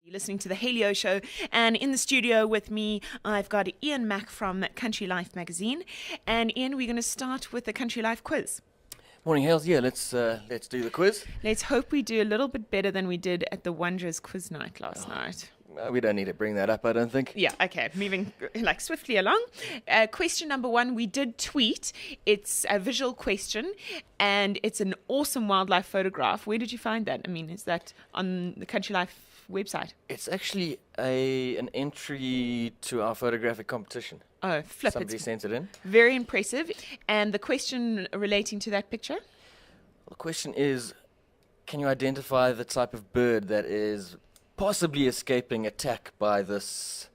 You're listening to the Hayley Show, and in the studio with me, I've got Ian Mack from Country Life magazine. And Ian, we're going to start with the Country Life quiz. Morning, Hales. Yeah, let's do the quiz. Let's hope we do a little bit better than we did at the Wanderers quiz night last night. We don't need to bring that up, I don't think. Yeah, okay, moving swiftly along. Question number 1, we did tweet. It's a visual question, and it's an awesome wildlife photograph. Where did you find that? I mean, is that on the Country Life website? It's actually an entry to our photographic competition. Oh, flip. Somebody sent it in. Very impressive. And the question relating to that picture? The question is, can you identify the type of bird that is possibly escaping attack by this?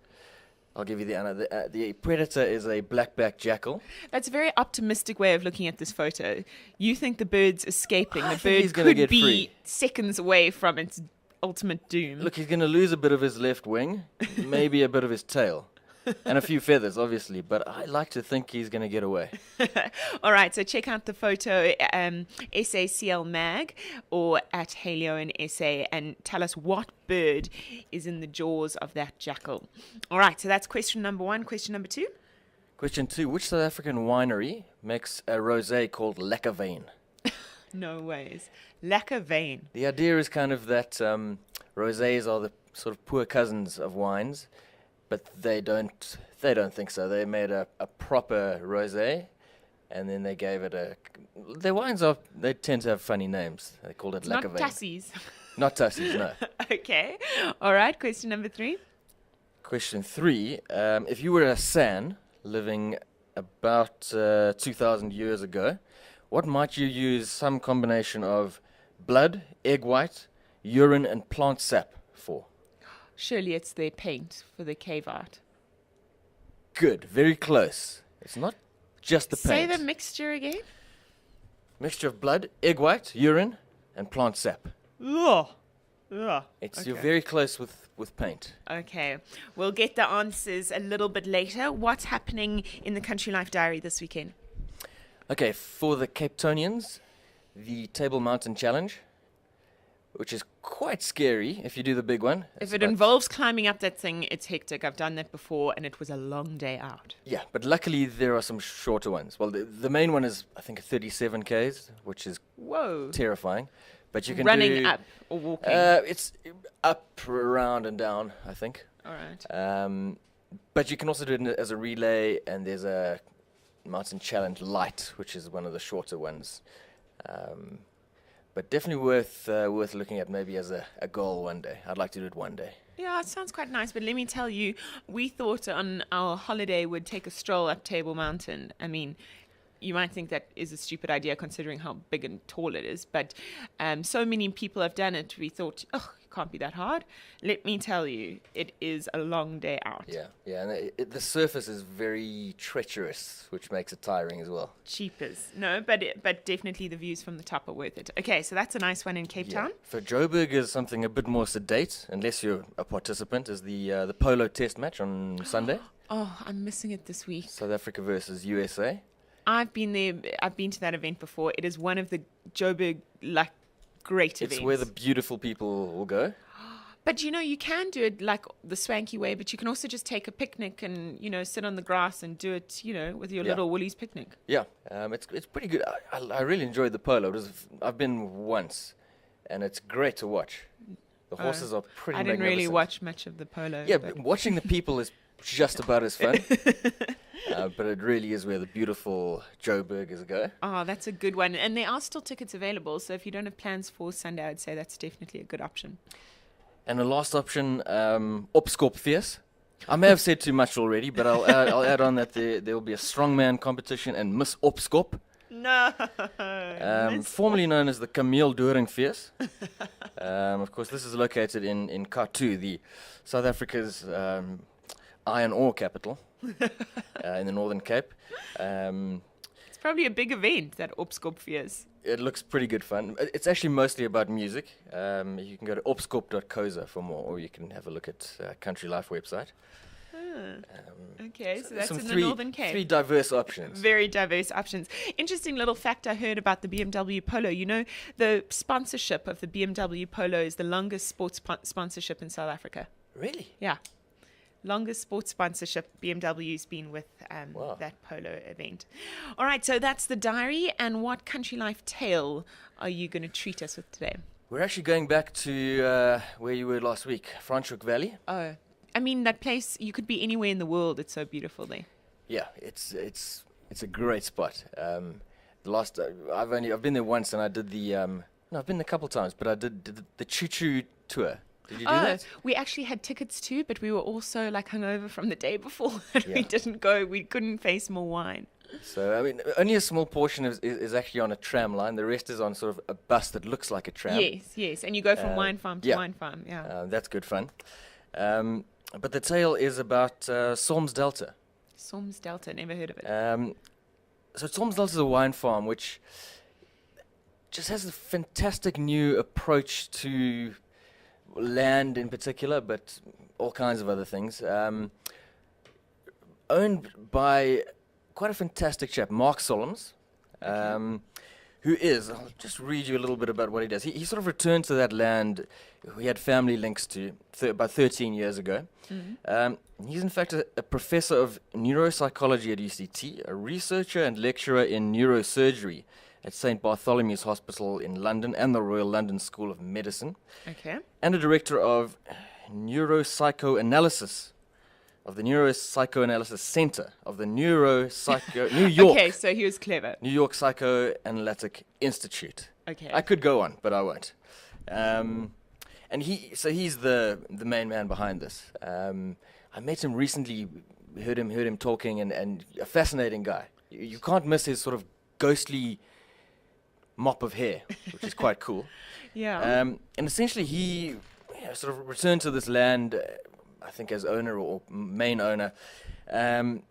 I'll give you the answer. The predator is a blackback jackal. That's a very optimistic way of looking at this photo. You think the bird's escaping. I The think he's bird gonna could get be free. seconds away from its ultimate doom. Look, he's going to lose a bit of his left wing, maybe a bit of his tail, and a few feathers, obviously, but I like to think he's going to get away. All right, so check out the photo, SACL Mag or at Haleo and SA, and tell us what bird is in the jaws of that jackal. All right, so that's question number 1. Question number 2? Question 2, which South African winery makes a rosé called Lekker? No ways. Lacquer vein. The idea is kind of that rosés are the sort of poor cousins of wines, but they don't think so. They made a proper rosé, and then they gave it a. Their wines they tend to have funny names. They called it Not Lekker. Tussies. Not Tussies, no. Okay. All right. Question number 3. Question 3: if you were a San living about 2,000 years ago, what might you use some combination of blood, egg white, urine, and plant sap for? Surely it's their paint for the cave art. Good, very close. It's not just the Say paint. the mixture again. Mixture of blood, egg white, urine, and plant sap. Ugh. Ugh. You're Okay. very close with paint. Okay. We'll get the answers a little bit later. What's happening in the Country Life Diary this weekend? Okay, for the Cape Townians, the Table Mountain Challenge, which is quite scary if you do the big one. If It's it about- involves climbing up that thing, it's hectic. I've done that before, and it was a long day out. Yeah, but luckily there are some shorter ones. Well, the main one is, I think, 37 Ks, which is Whoa. terrifying. But you can Running do, up or walking? It's up, around, and down, I think. All right. But you can also do it as a relay, and there's a Mountain Challenge Light, which is one of the shorter ones. But definitely worth looking at maybe as a goal one day. I'd like to do it one day. Yeah, it sounds quite nice, but let me tell you, we thought on our holiday we'd take a stroll up Table Mountain. I mean, you might think that is a stupid idea considering how big and tall it is, but so many people have done it, we thought, oh, it can't be that hard. Let me tell you, it is a long day out. Yeah, and the surface is very treacherous, which makes it tiring as well. Cheapers. No, but definitely the views from the top are worth it. Okay, so that's a nice one in Cape Town. For Joburg is something a bit more sedate, unless you're a participant, is the Polo Test match on Sunday. Oh, I'm missing it this week. South Africa versus USA. I've been there. I've been to that event before. It is one of the Joburg great events. It's where the beautiful people will go. But you can do it like the swanky way, but you can also just take a picnic and sit on the grass and do it with your Yeah. little Woolies picnic. Yeah, it's pretty good. I really enjoyed the polo. I've been once, and it's great to watch. The horses are pretty I didn't really magnificent. watch much of the polo. Yeah, but but watching the people is just about as fun. But it really is where the beautiful Joburgers go. oh, that's a good one. And there are still tickets available, so if you don't have plans for Sunday, I'd say that's definitely a good option. And the last option, Opskop Fierce. I may have said too much already, but I'll add on that there will be a strongman competition and Miss Opskop, No. formerly known as the Camille Doring Fierce. Of course, this is located in Khartoum, the South Africa's iron ore capital in the Northern Cape. It's probably a big event, that Opskopfees. It looks pretty good fun. It's actually mostly about music. You can go to opskop.coza for more, or you can have a look at Country Life website. Okay, so that's some in the Northern Cape. Three diverse options. Very diverse options. Interesting little fact I heard about the BMW Polo. You know, the sponsorship of the BMW Polo is the longest sports sponsorship in South Africa. Really? Yeah. Longest sports sponsorship BMW's been with Wow. that polo event. All right, so that's the diary. And what country life tale are you going to treat us with today? We're actually going back to where you were last week, Franschhoek Valley. Oh, I mean, that place, you could be anywhere in the world. It's so beautiful there. Yeah, it's a great spot. I've been there once, and I did the no, I've been there a couple of times, but I did the choo-choo tour. Did you do that? We actually had tickets too, but we were also like hungover from the day before and we Yeah. didn't go. We couldn't face more wine. So I mean, only a small portion is actually on a tram line. The rest is on sort of a bus that looks like a tram. Yes. And you go from wine farm to yeah. wine farm. Yeah. That's good fun. But the tale is about Solms Delta. Solms Delta, never heard of it. So Solms Delta is a wine farm which just has a fantastic new approach to land in particular, but all kinds of other things. Owned by quite a fantastic chap, Mark Solms, who is, I'll just read you a little bit about what he does. He sort of returned to that land he had family links to about 13 years ago. He's in fact a professor of neuropsychology at UCT, a researcher and lecturer in neurosurgery at St. Bartholomew's Hospital in London and the Royal London School of Medicine, Okay. and a director of neuropsychoanalysis of the Neuropsychoanalysis Center of the New York Okay, so he was clever. New York Psychoanalytic Institute. Okay. I could go on, but I won't. And he's the main man behind this. I met him recently, heard him talking, and a fascinating guy. You can't miss his sort of ghostly mop of hair, which is quite cool. Yeah. And essentially he sort of returned to this land, I think as owner or main owner. And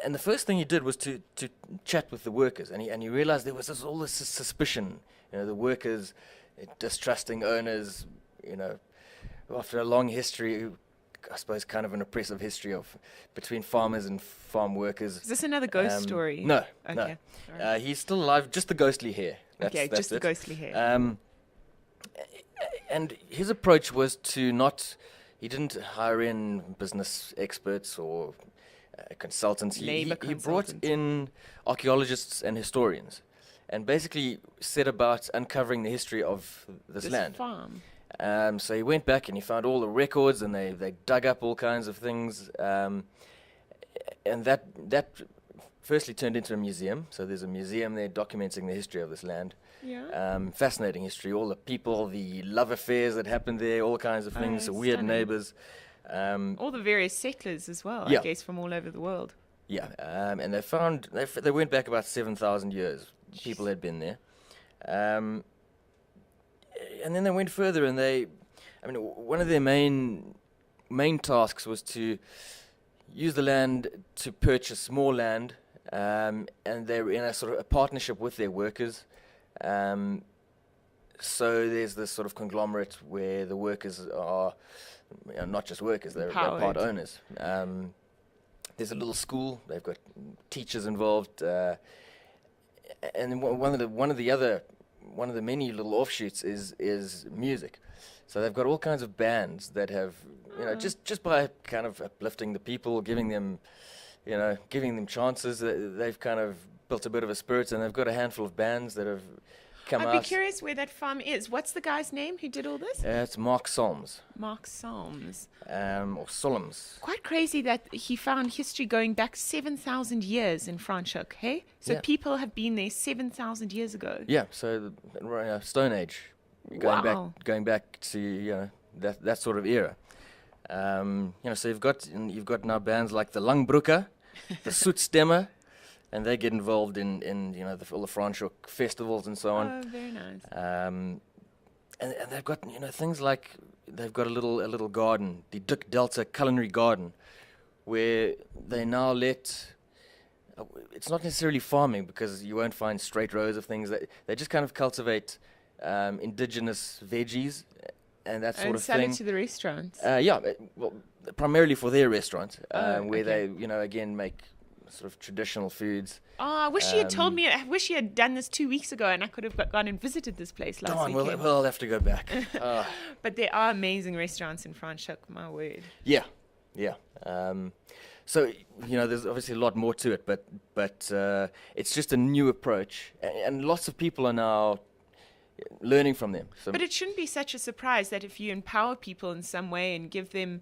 the first thing he did was to chat with the workers, and he realized there was all this suspicion, the workers distrusting owners, after a long history, I suppose kind of an oppressive history between farmers and farm workers. Is this another ghost story? No, Okay. no. He's still alive, just the ghostly hair. That's just the it. ghostly hair. And his approach was he didn't hire in business experts or consultants. He brought consultants. in archaeologists and historians and basically set about uncovering the history of this land. farm. So he went back and he found all the records, and they dug up all kinds of things. And that firstly turned into a museum. So there's a museum there documenting the history of this land. Yeah. Fascinating history, all the people, the love affairs that happened there, all kinds of things, weird stunning. neighbors. All the various settlers as well, Yeah. I guess, from all over the world. Yeah, and they went back about 7,000 years. People had been there. And then they went further, and one of their main tasks was to use the land to purchase more land, and they were in a sort of a partnership with their workers. So there's this sort of conglomerate where the workers are not just workers, they're part owners. There's a little school, they've got teachers involved, and one of the many little offshoots is music. So they've got all kinds of bands that have, just by kind of uplifting the people, giving them chances, they've kind of built a bit of a spirit, and they've got a handful of bands that have come out. I'd be curious where that farm is. What's the guy's name who did all this? It's Mark Solms, Mark Solms. or Solms. Quite crazy that he found history going back 7,000 years in Franschhoek, hey? So Yeah. people have been there 7,000 years ago. Yeah, so Stone Age, Wow. going back to that sort of era. So you've got now bands like the Langbroeker, the Soetstemmer, and they get involved in all the Franschhoek festivals and so on. Oh, very nice. And they've got things like they've got a little garden, the Dick Delta Culinary Garden, where they now let. It's not necessarily farming, because you won't find straight rows of things. They just kind of cultivate indigenous veggies and that sort And of sell thing. it to the restaurants. Well, primarily for their restaurant, Oh, where okay. they, again, make sort of traditional foods. Oh, I wish you had told me. I wish you had done this 2 weeks ago, and I could have gone and visited this place last Darn, weekend. well, I'll have to go back. But there are amazing restaurants in Franschhoek, my word. Yeah. So there's obviously a lot more to it, but it's just a new approach, and lots of people are now learning from them. So But it shouldn't be such a surprise that if you empower people in some way and give them,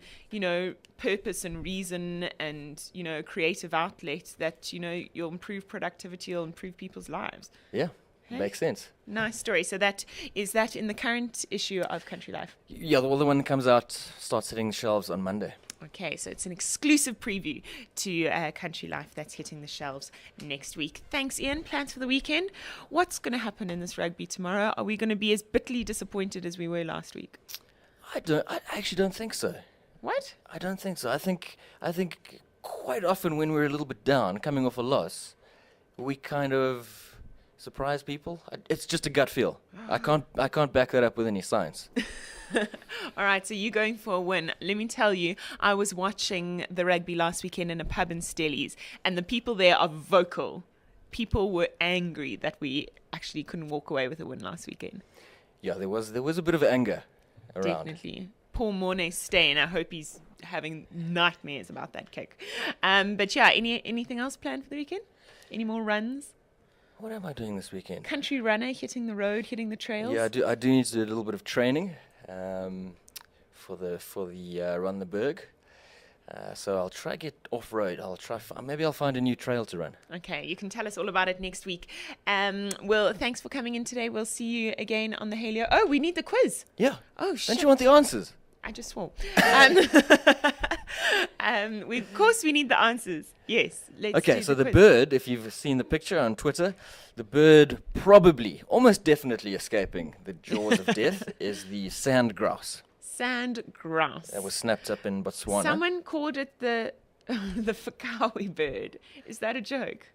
purpose and reason and, a creative outlet, that, you'll improve productivity, you'll improve people's lives. yeah, Hey? makes sense. Nice story. So is that in the current issue of Country Life? Yeah, the one that comes out starts hitting shelves on Monday. Okay, so it's an exclusive preview to Country Life that's hitting the shelves next week. Thanks, Ian. Plans for the weekend? What's going to happen in this rugby tomorrow? Are we going to be as bitterly disappointed as we were last week? I actually don't think so. What? I don't think so. I think quite often when we're a little bit down, coming off a loss, we kind of surprise people. It's just a gut feel. I can't back that up with any science. All right, so you're going for a win. Let me tell you, I was watching the rugby last weekend in a pub in Stellies, and the people there are vocal. People were angry that we actually couldn't walk away with a win last weekend. Yeah, there was a bit of anger around. Definitely. Poor Mornay staying. I hope he's having nightmares about that kick. But yeah, anything else planned for the weekend? Any more runs? What am I doing this weekend? Country runner, hitting the road, hitting the trails? Yeah, I do need to do a little bit of training for the Run the Berg. So I'll try get off road. Maybe I'll find a new trail to run. Okay, you can tell us all about it next week. Will, thanks for coming in today. We'll see you again on the Hayley. Oh, we need the quiz. Yeah. Oh, shit. Don't you want the answers? I just swore. Of course, we need the answers. Yes. Let's Okay, do so the quiz. bird, if you've seen the picture on Twitter, the bird probably, almost definitely escaping the jaws of death is the sand grouse. Sand grouse. That was snapped up in Botswana. Someone called it the Fakawi bird. Is that a joke?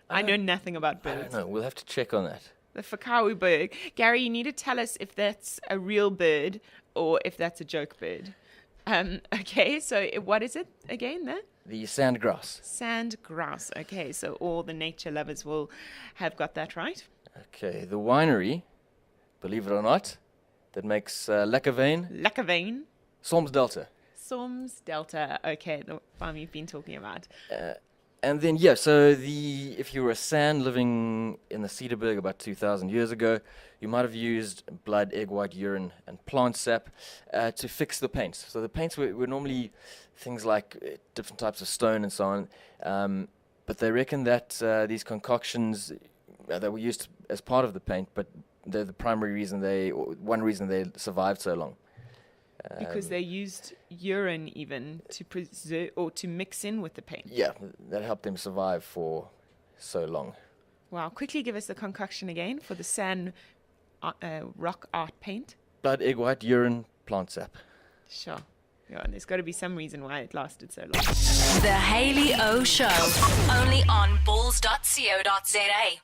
I know nothing about I birds. don't know. We'll have to check on that. The Fakawi bird. Gary, you need to tell us if that's a real bird or if that's a joke bird. Okay, so what is it again there? The sand grouse. Sand grouse. Okay, so all the nature lovers will have got that right. Okay, the winery, believe it or not, that makes Lekkeveen, Lekkeveen. Soms Delta. Soms Delta. Okay, the farm you've been talking about. And then, yeah, so if you were a San living in the Cedarburg about 2,000 years ago, you might have used blood, egg white, urine, and plant sap to fix the paints. So the paints were normally things like different types of stone and so on. But they reckon that these concoctions that were used as part of the paint, but they're the primary reason one reason they survived so long. Because they used urine even to preserve or to mix in with the paint. Yeah, that helped them survive for so long. Wow. Quickly give us the concoction again for the sand rock art paint. Blood, egg white, urine, plant sap. Sure. Yeah, and there's got to be some reason why it lasted so long. The Hayley O Show. Only on balls.co.za.